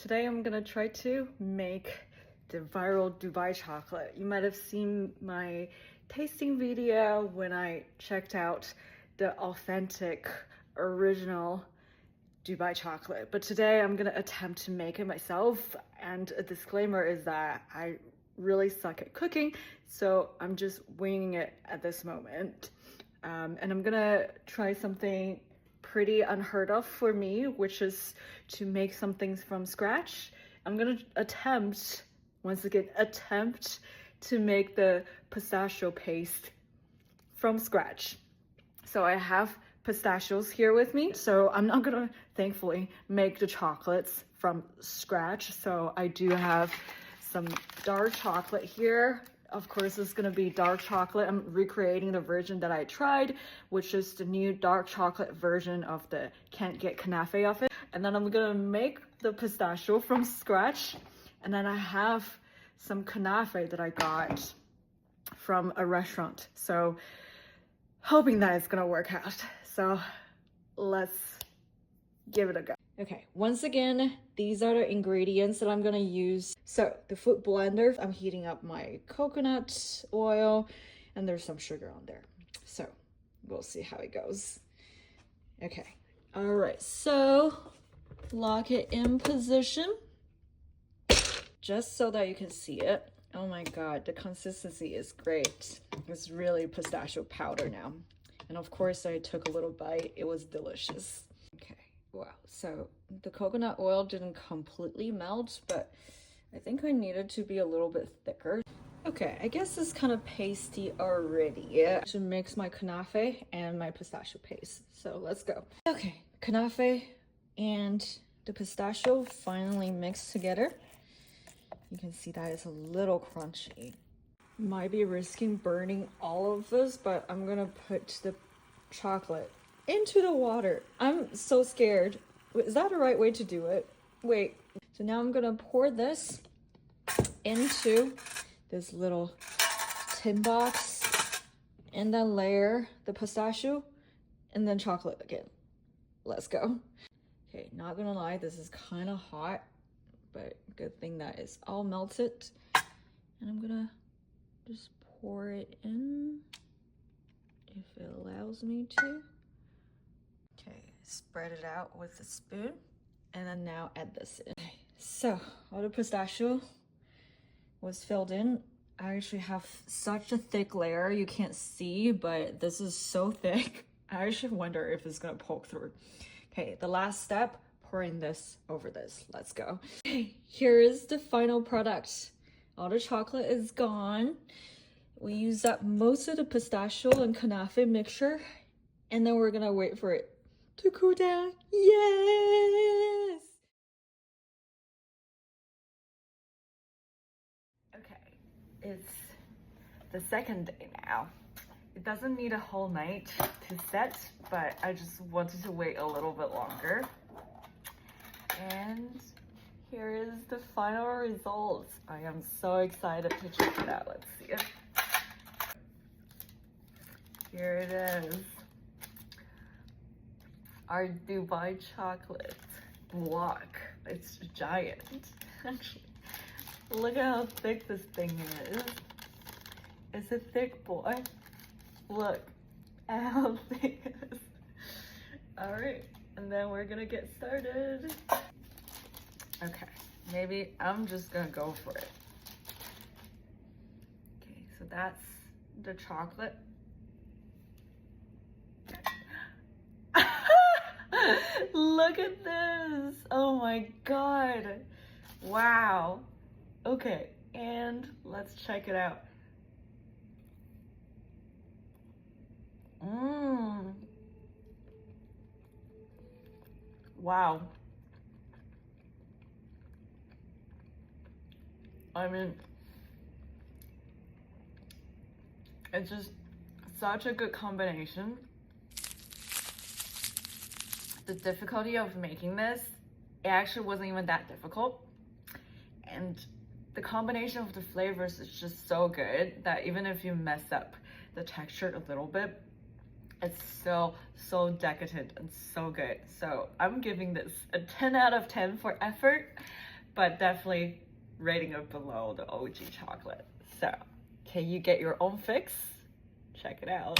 Today I'm gonna try to make the viral Dubai chocolate. You might have seen my tasting video when I checked out the authentic, original Dubai chocolate. But today I'm gonna attempt to make it myself. And a disclaimer is that I really suck at cooking, so I'm just winging it at this moment. And I'm gonna try something pretty unheard of for me, which is to make some things from scratch. I'm gonna once again, attempt to make the pistachio paste from scratch. So I have pistachios here with me, so I'm not gonna, thankfully, make the chocolates from scratch. So I do have some dark chocolate here. Of course, it's gonna be dark chocolate. I'm recreating the version that I tried, which is the new dark chocolate version of the Can't Get Canafe of it. And then I'm gonna make the pistachio from scratch. And then I have some canafe that I got from a restaurant. So hoping that it's gonna work out. So let's give it a go. Okay, once again, these are the ingredients that I'm gonna use. So the food blender, I'm heating up my coconut oil and there's some sugar on there. So we'll see how it goes. Okay, all right, so lock it in position just so that you can see it. Oh my God, the consistency is great. It's really pistachio powder now. And of course I took a little bite, it was delicious. Okay. Wow, so the coconut oil didn't completely melt, but I think I needed to be a little bit thicker. Okay, I guess it's kind of pasty already. To mix my canafe and my pistachio paste. So let's go. Okay, canafe and the pistachio finally mixed together. You can see that it's a little crunchy. Might be risking burning all of this, but I'm gonna put the chocolate into the water. I'm so scared. Wait, is that the right way to do it? Wait. So now I'm gonna pour this into this little tin box and then layer the pistachio and then chocolate again. Let's go. Okay, not gonna lie, this is kind of hot, but good thing that it's all melted. And I'm gonna just pour it in if it allows me to. Okay, spread it out with a spoon and then now add this in. Okay, so all the pistachio was filled in. I actually have such a thick layer you can't see, but this is so thick. I actually wonder if it's gonna poke through. Okay, the last step, pouring this over this. Let's go. Okay, here is the final product. All the chocolate is gone. We used up most of the pistachio and canafe mixture, and then we're gonna wait for it to cool down. Yes! Okay, it's the second day now. It doesn't need a whole night to set, but I just wanted to wait a little bit longer. And here is the final result. I am so excited to check it out. Let's see it. Here it is. Our Dubai chocolate block. It's giant, actually. Look at how thick this thing is. It's a thick boy. Look at how thick it is. All right, and then we're gonna get started. Okay, maybe I'm just gonna go for it. Okay, so that's the chocolate. Look at this. Oh my God. Wow. Okay, and let's check it out. Wow. I mean, it's just such a good combination. The difficulty of making this, it actually wasn't even that difficult. And the combination of the flavors is just so good that even if you mess up the texture a little bit, it's still so decadent and so good. So I'm giving this a 10 out of 10 for effort, but definitely rating it below the OG chocolate. So, can you get your own fix? Check it out.